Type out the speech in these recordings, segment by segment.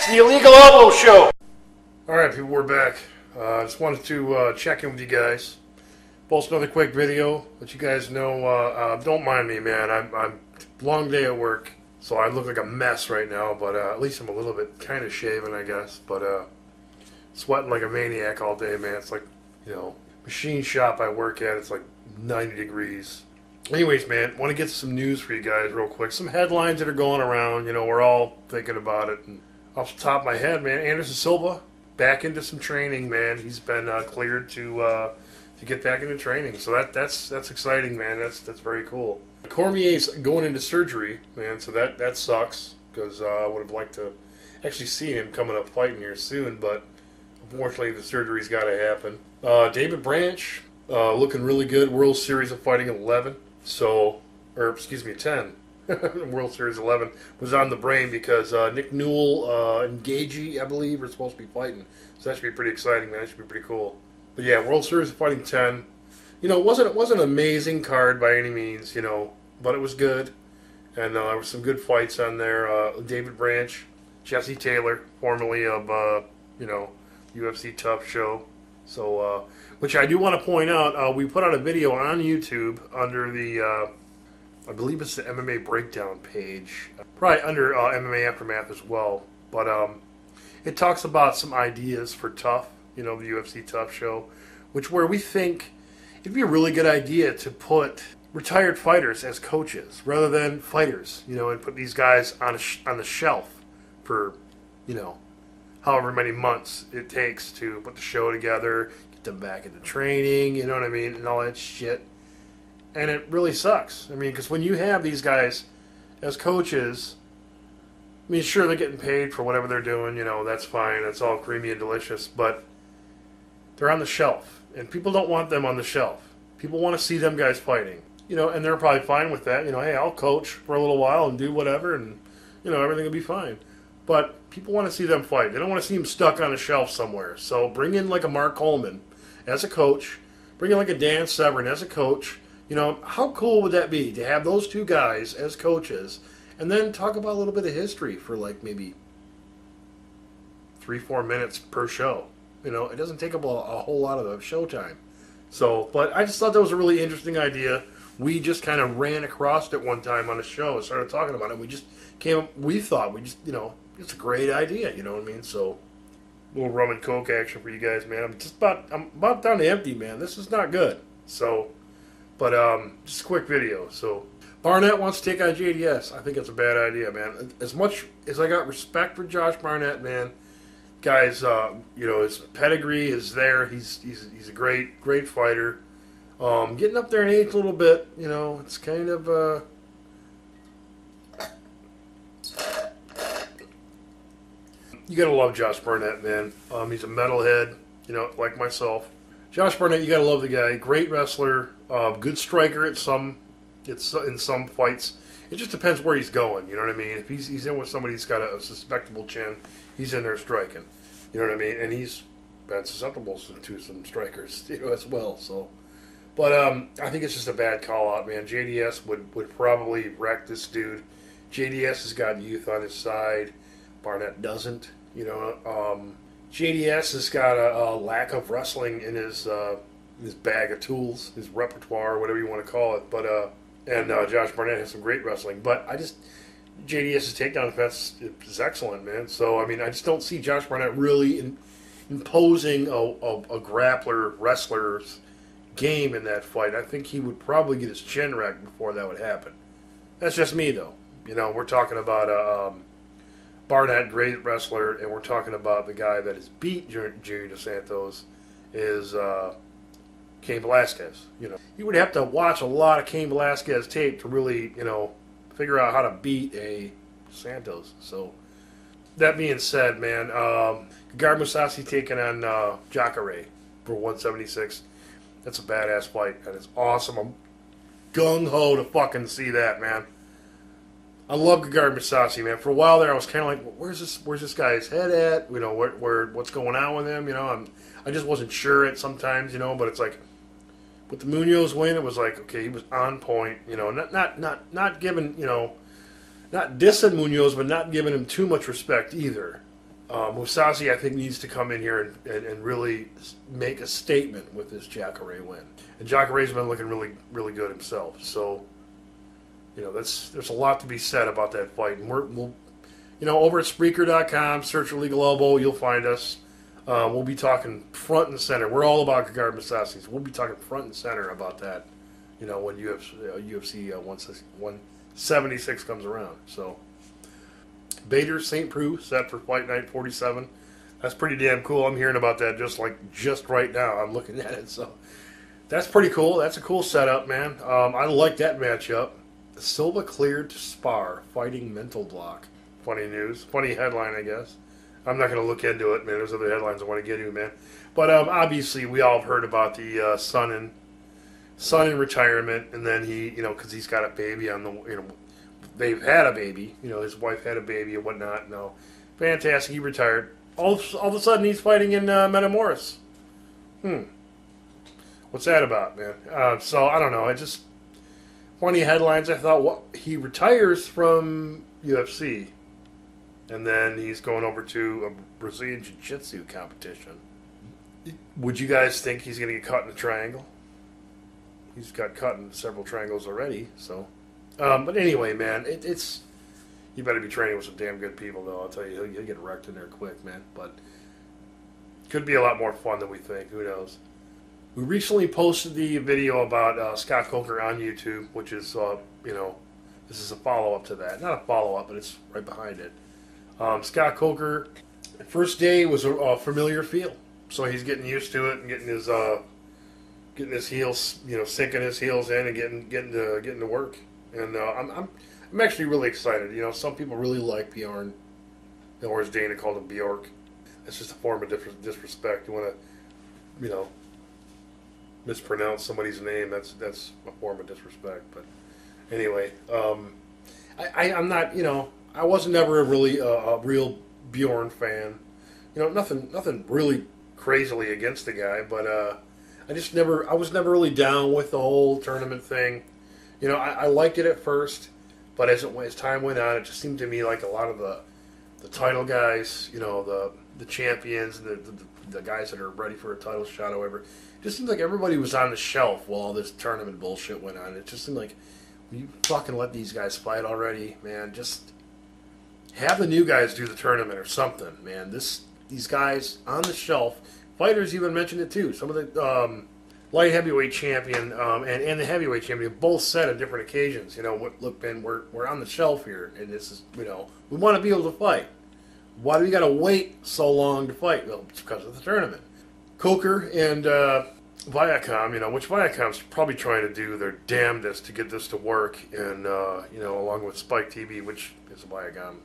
the Illegal Elbow Show. Alright, people, we're back. I just wanted to check in with you guys. Post another quick video. Let you guys know, don't mind me, man. I'm long day at work, so I look like a mess right now, but at least I'm a little bit kind of shaven, I guess. But sweating like a maniac all day, man. It's like, you know, machine shop I work at, it's like 90 degrees. Anyways, man, want to get some news for you guys real quick. Some headlines that are going around, you know, we're all thinking about it. And off the top of my head, man, Anderson Silva, back into some training, man. He's been cleared to get back into training. So that's exciting, man. That's very cool. Cormier's going into surgery, man, so that sucks, because I would have liked to actually see him coming up fighting here soon, but unfortunately the surgery's got to happen. David Branch, looking really good. World Series of Fighting 11. So, or excuse me, 10. World Series 11 was on the brain because Nick Newell and Gagey, I believe, are supposed to be fighting. So that should be pretty exciting, man. That should be pretty cool. But yeah, World Series of Fighting 10. You know, it wasn't an amazing card by any means, you know, but it was good. And there were some good fights on there. David Branch, Jesse Taylor, formerly of, you know, UFC Tough Show. So, which I do want to point out, we put out a video on YouTube under the, I believe it's the MMA Breakdown page. Probably under MMA Aftermath as well. But it talks about some ideas for Tough, you know, the UFC Tough Show, where we think it'd be a really good idea to put retired fighters as coaches rather than fighters, you know, and put these guys on the shelf for, you know, however many months it takes to put the show together, get them back into training, you know what I mean, and all that shit. And it really sucks. I mean, because when you have these guys as coaches, I mean, sure, they're getting paid for whatever they're doing, you know, that's fine, that's all creamy and delicious, but they're on the shelf, and people don't want them on the shelf. People want to see them guys fighting, you know, and they're probably fine with that. You know, hey, I'll coach for a little while and do whatever, and, you know, everything will be fine. But people want to see them fight. They don't want to see them stuck on a shelf somewhere. So bring in like a Mark Coleman as a coach. Bring in like a Dan Severn as a coach. You know, how cool would that be to have those two guys as coaches and then talk about a little bit of history for like maybe 3-4 minutes per show? You know, it doesn't take up a whole lot of the show time. So, but I just thought that was a really interesting idea. We just kind of ran across it one time on a show and started talking about it. We thought, you know, it's a great idea, you know what I mean? So, a little rum and coke action for you guys, man. I'm about down to empty, man. This is not good. So, but just a quick video. So, Barnett wants to take on JDS. I think it's a bad idea, man. As much as I got respect for Josh Barnett, man, guys, you know, his pedigree is there. He's a great fighter. Getting up there in age a little bit, you know, it's kind of you gotta love Josh Barnett, man. He's a metalhead, you know, like myself. Josh Barnett, you gotta love the guy. Great wrestler, good striker in some fights. It just depends where he's going. You know what I mean? If he's in with somebody who's got a suspectable chin, he's in there striking. You know what I mean? And he's been susceptible to some strikers, you know, as well. So, but I think it's just a bad call out, man. JDS would probably wreck this dude. JDS has got youth on his side. Barnett doesn't. You know, JDS has got a lack of wrestling in his bag of tools, his repertoire, whatever you want to call it. But and Josh Barnett has some great wrestling. But JDS's takedown defense is excellent, man. So I mean, I just don't see Josh Barnett really imposing a grappler wrestler's game in that fight. I think he would probably get his chin wrecked before that would happen. That's just me, though. You know, we're talking about Barnett, great wrestler, and we're talking about the guy that has beat Junior Dos Santos is Cain Velasquez. You know, you would have to watch a lot of Cain Velasquez tape to really, you know, figure out how to beat a Santos. So that being said, man, Gegard Mousasi taking on Jacare for 176. That's a badass fight. That is awesome. I'm gung-ho to fucking see that, man. I love Gegard Mousasi, man. For a while there, I was kind of like, where's this guy's head at? You know, what's going on with him? You know, I just wasn't sure it sometimes, you know. But it's like with the Munoz win, it was like, okay, he was on point. You know, not giving, you know, not dissing Munoz, but not giving him too much respect either. Mousasi, I think, needs to come in here and really make a statement with this Jacare win. And Jacare's been looking really, really good himself. So, you know, there's a lot to be said about that fight. And we'll you know, over at Spreaker.com, search for Legal Elbow, you'll find us. We'll be talking front and center. We're all about Gegard Mousasi, so we'll be talking front and center about that, you know, when UFC 176 comes around. So, Bader St. Preux set for Fight Night 47. That's pretty damn cool. I'm hearing about that just right now. I'm looking at it, so that's pretty cool. That's a cool setup, man. I like that matchup. Silva cleared to spar, fighting mental block. Funny news. Funny headline, I guess. I'm not going to look into it, man. There's other headlines I want to get to, man. But obviously, we all have heard about the son in retirement, and then he, you know, because he's got a baby on the, you know, they've had a baby. You know, his wife had a baby and whatnot. No, fantastic. He retired. All of a sudden, he's fighting in Metamoris. What's that about, man? So I don't know. I just funny headlines. I thought, what, he retires from UFC. And then he's going over to a Brazilian Jiu-Jitsu competition. Would you guys think he's going to get caught in a triangle? He's got caught in several triangles already. So, but anyway, man, it's you better be training with some damn good people, though. I'll tell you, he'll get wrecked in there quick, man. But could be a lot more fun than we think. Who knows? We recently posted the video about Scott Coker on YouTube, which is, you know, this is a follow-up to that. Not a follow-up, but it's right behind it. Scott Coker, first day was a familiar feel, so he's getting used to it and getting his heels, you know, sinking his heels in and getting to work. And I'm actually really excited. You know, some people really like Bjorn, or as Dana called him, Bjork. That's just a form of disrespect. You want to, you know, mispronounce somebody's name. That's a form of disrespect. But anyway, I'm not, you know. I wasn't never really a real Bjorn fan. You know, nothing really crazily against the guy, but I was never really down with the whole tournament thing. You know, I liked it at first, but as time went on, it just seemed to me like a lot of the title guys, you know, the champions, and the guys that are ready for a title shot, or whatever, it just seemed like everybody was on the shelf while all this tournament bullshit went on. It just seemed like, will you fucking let these guys fight already, man? Just have the new guys do the tournament or something, man. These guys on the shelf, fighters even mentioned it too. Some of the light heavyweight champion and the heavyweight champion both said on different occasions, you know, look, Ben, we're on the shelf here, and this is, you know, we want to be able to fight. Why do we got to wait so long to fight? Well, it's because of the tournament. Coker and Viacom, you know, which Viacom's probably trying to do their damnedest to get this to work, and you know, along with Spike TV, which is a Viacom.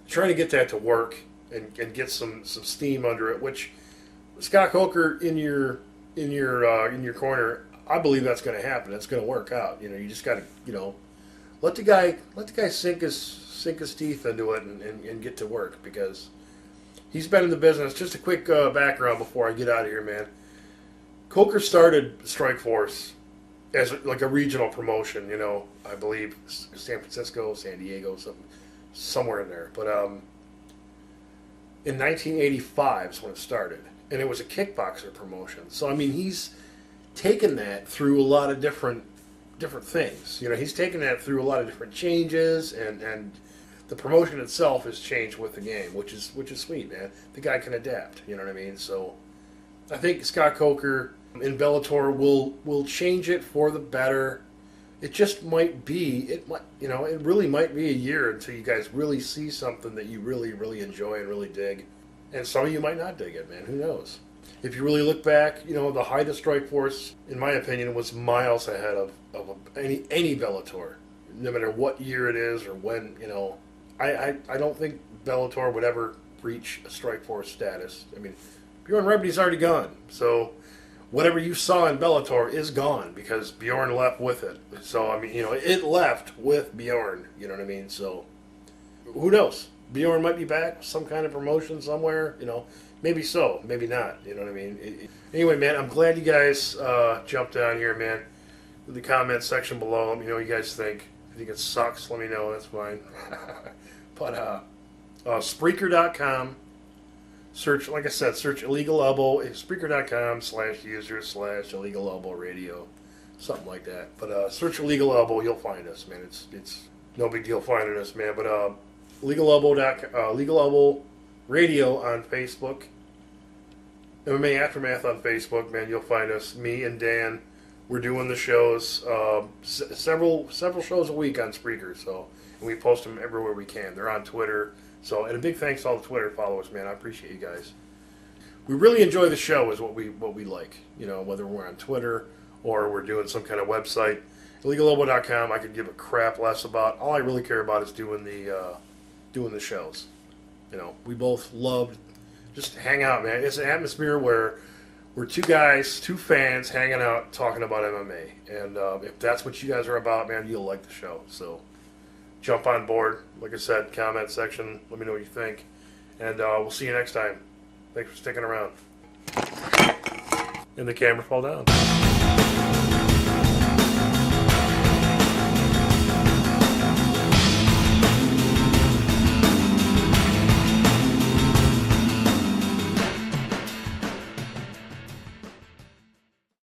Trying to get that to work and get some steam under it, which Scott Coker in your corner, I believe that's going to happen. That's going to work out. You know, you just got to, you know, let the guy sink his teeth into it and get to work, because he's been in the business. Just a quick background before I get out of here, man. Coker started Strikeforce as like a regional promotion. You know, I believe San Francisco, San Diego, somewhere in there. But in 1985 is when it started, and it was a kickboxer promotion. So I mean, he's taken that through a lot of different things. You know, he's taken that through a lot of different changes, and the promotion itself has changed with the game, which is sweet, man. The guy can adapt. You know what I mean? So I think Scott Coker in Bellator will change it for the better. It just might be, you know, it really might be a year until you guys really see something that you really, really enjoy and really dig. And some of you might not dig it, man. Who knows? If you really look back, you know, the height of Strikeforce, in my opinion, was miles ahead of any Bellator. No matter what year it is or when, you know, I don't think Bellator would ever reach a Strikeforce status. I mean, Bjorn Rebny's already gone, so whatever you saw in Bellator is gone because Bjorn left with it. So, I mean, you know, it left with Bjorn, you know what I mean? So, who knows? Bjorn might be back, some kind of promotion somewhere, you know. Maybe so, maybe not, you know what I mean? Anyway, man, I'm glad you guys jumped on here, man. In the comment section below, let me know what you guys think. If you think it sucks, let me know, that's fine. But, Spreaker.com, search, like I said, search Illegal Elbow, Spreaker.com/user/Illegal Elbow Radio, something like that. But search Illegal Elbow, you'll find us, man. It's no big deal finding us, man. But Illegal Elbow Radio on Facebook, MMA Aftermath on Facebook, man. You'll find us. Me and Dan, we're doing the shows, several shows a week on Spreaker. So and we post them everywhere we can. They're on Twitter. So and a big thanks to all the Twitter followers, man. I appreciate you guys. We really enjoy the show, is what we like. You know, whether we're on Twitter or we're doing some kind of website. IllegalElbow.com, I could give a crap less about. All I really care about is doing the shows. You know, we both love just hang out, man. It's an atmosphere where we're two guys, two fans hanging out, talking about MMA. And if that's what you guys are about, man, you'll like the show. So jump on board. Like I said, comment section. Let me know what you think. And we'll see you next time. Thanks for sticking around. And the camera fell down.